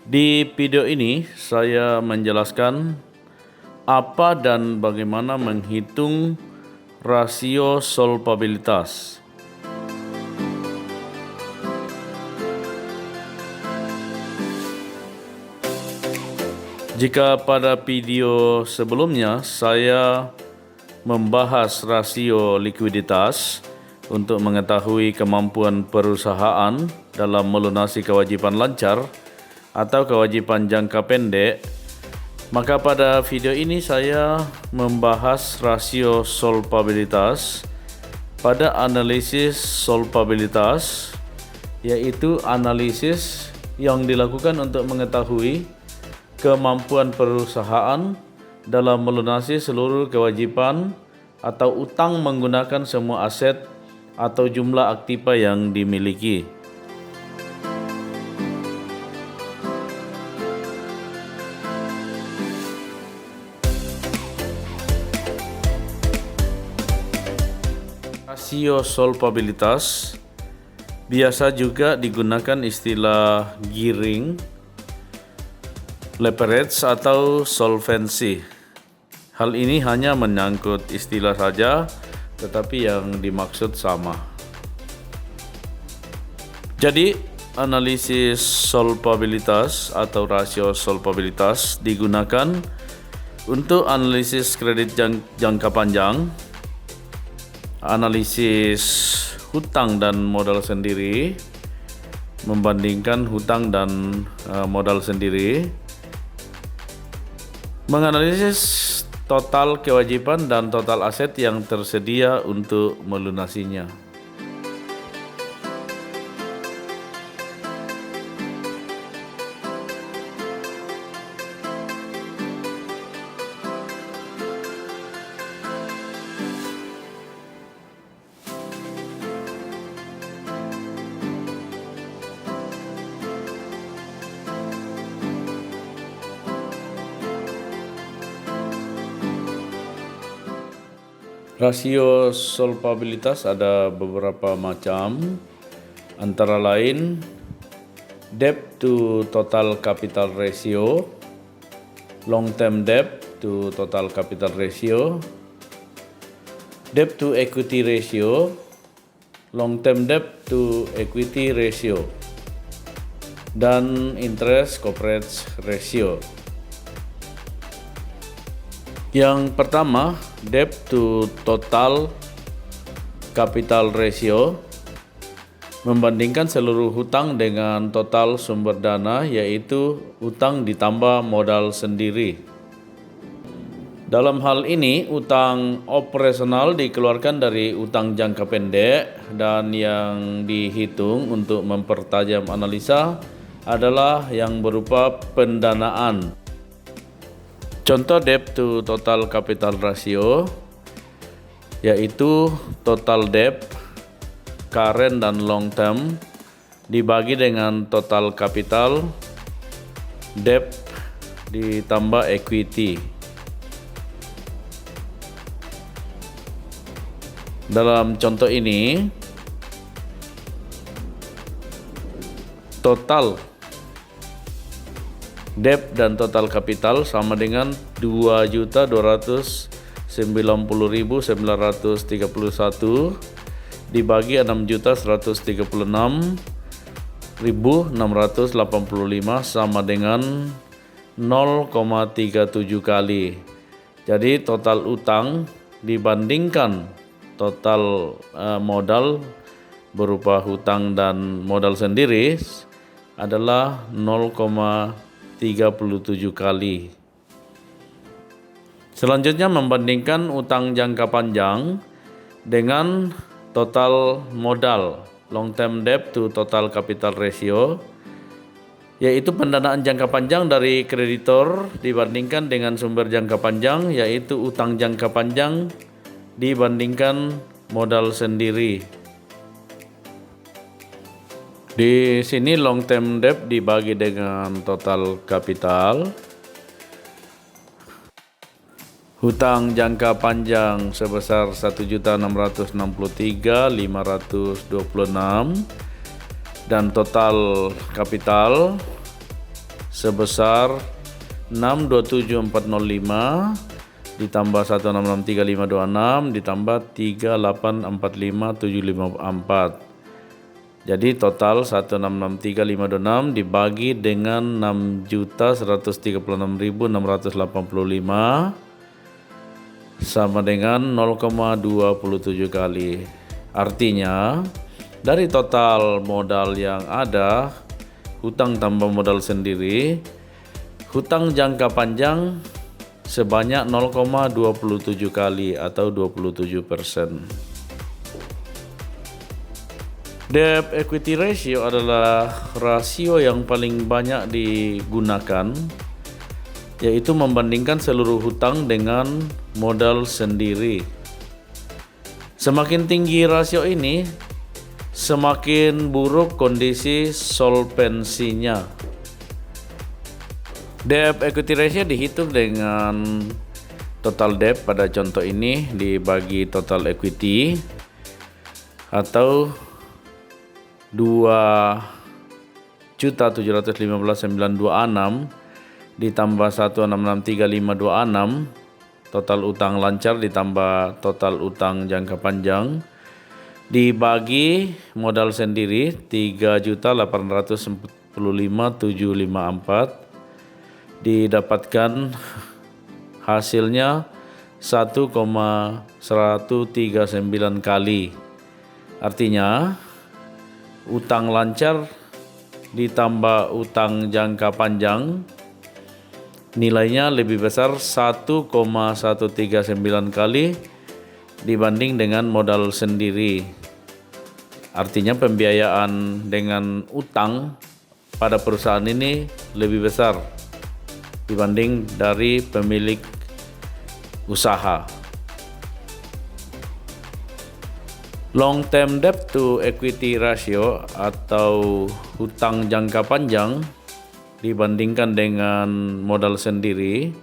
Di video ini saya menjelaskan apa dan bagaimana menghitung rasio solvabilitas. Jika pada video sebelumnya saya membahas rasio likuiditas untuk mengetahui kemampuan perusahaan dalam melunasi kewajiban lancar atau kewajiban jangka pendek, maka pada video ini saya membahas rasio solvabilitas pada analisis solvabilitas, yaitu analisis yang dilakukan untuk mengetahui kemampuan perusahaan dalam melunasi seluruh kewajiban atau utang menggunakan semua aset atau jumlah aktiva yang dimiliki. Rasio solvabilitas biasa juga digunakan istilah gearing, leverage atau solvency. Hal ini hanya menyangkut istilah saja, tetapi yang dimaksud sama. Jadi, analisis solvabilitas atau rasio solvabilitas digunakan untuk analisis kredit jangka panjang, analisis hutang dan modal sendiri, membandingkan hutang dan modal sendiri, menganalisis total kewajiban dan total aset yang tersedia untuk melunasinya. Rasio solvabilitas ada beberapa macam, antara lain debt to total capital ratio, long term debt to total capital ratio, debt to equity ratio, long term debt to equity ratio, dan interest coverage ratio. Yang pertama, debt to total capital ratio, membandingkan seluruh hutang dengan total sumber dana, yaitu hutang ditambah modal sendiri. Dalam hal ini, utang operasional dikeluarkan dari utang jangka pendek, dan yang dihitung untuk mempertajam analisa adalah yang berupa pendanaan. Contoh debt to total capital ratio yaitu total debt, current dan long term, dibagi dengan total capital, debt ditambah equity. Dalam contoh ini, total debt dan total kapital sama dengan 2.290.931 dibagi 6.136.685 sama dengan 0,37 kali. Jadi total utang dibandingkan total modal berupa hutang dan modal sendiri adalah 0,37 kali. Selanjutnya, membandingkan utang jangka panjang dengan total modal, long term debt to total capital ratio, yaitu pendanaan jangka panjang dari kreditor dibandingkan dengan sumber jangka panjang, yaitu utang jangka panjang dibandingkan modal sendiri. Di sini long term debt dibagi dengan total kapital, hutang jangka panjang sebesar 1.663.526 dan total kapital sebesar 627405 ditambah 1663526 ditambah 3845754. Jadi total 1663.526 dibagi dengan 6.136.685 sama dengan 0,27 kali. Artinya dari total modal yang ada, hutang tambah modal sendiri, hutang jangka panjang sebanyak 0,27 kali atau 27%. Debt equity ratio adalah rasio yang paling banyak digunakan, yaitu membandingkan seluruh hutang dengan modal sendiri. Semakin tinggi rasio ini, semakin buruk kondisi solvensinya. Debt equity ratio dihitung dengan total debt pada contoh ini dibagi total equity atau 2.715.926 ditambah 1663526 total utang lancar ditambah total utang jangka panjang dibagi modal sendiri 3.845.754 didapatkan hasilnya 1,139 kali. Artinya utang lancar ditambah utang jangka panjang nilainya lebih besar 1,139 kali dibanding dengan modal sendiri. Artinya pembiayaan dengan utang pada perusahaan ini lebih besar dibanding dari pemilik usaha. Long term debt to equity ratio atau hutang jangka panjang dibandingkan dengan modal sendiri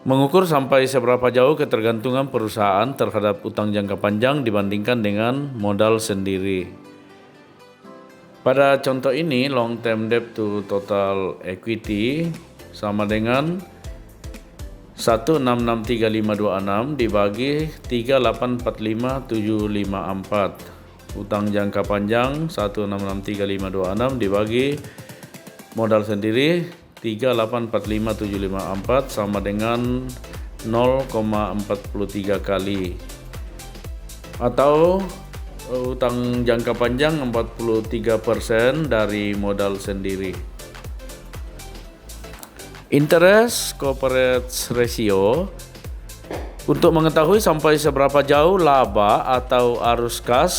mengukur sampai seberapa jauh ketergantungan perusahaan terhadap utang jangka panjang dibandingkan dengan modal sendiri. Pada contoh ini long term debt to total equity sama dengan 1663526 dibagi 3845754. Utang jangka panjang 1663526 dibagi modal sendiri 3845754 sama dengan 0,43 kali. Atau utang jangka panjang 43% dari modal sendiri. Interest coverage ratio untuk mengetahui sampai seberapa jauh laba atau arus kas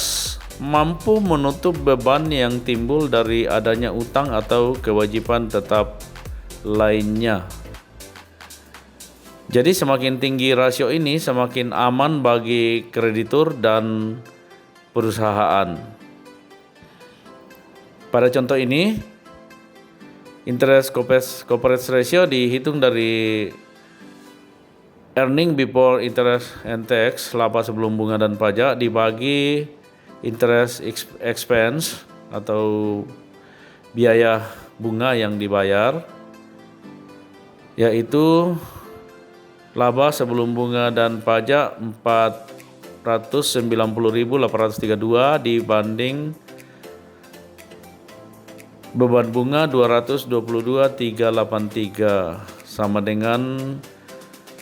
mampu menutup beban yang timbul dari adanya utang atau kewajiban tetap lainnya. Jadi semakin tinggi rasio ini semakin aman bagi kreditur dan perusahaan. Pada contoh ini interest coverage ratio dihitung dari earning before interest and tax, laba sebelum bunga dan pajak dibagi interest expense atau biaya bunga yang dibayar, yaitu laba sebelum bunga dan pajak 490.832 dibanding beban bunga 222.383 sama dengan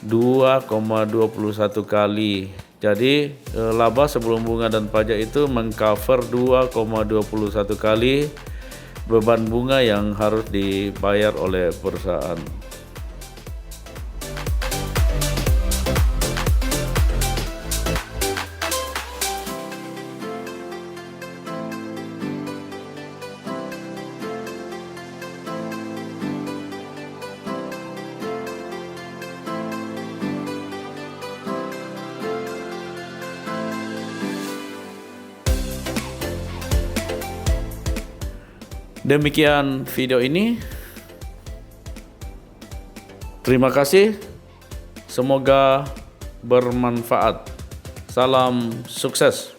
2,21 kali. Jadi laba sebelum bunga dan pajak itu mengcover 2,21 kali beban bunga yang harus dibayar oleh perusahaan. Demikian video ini. Terima kasih. Semoga bermanfaat. Salam sukses.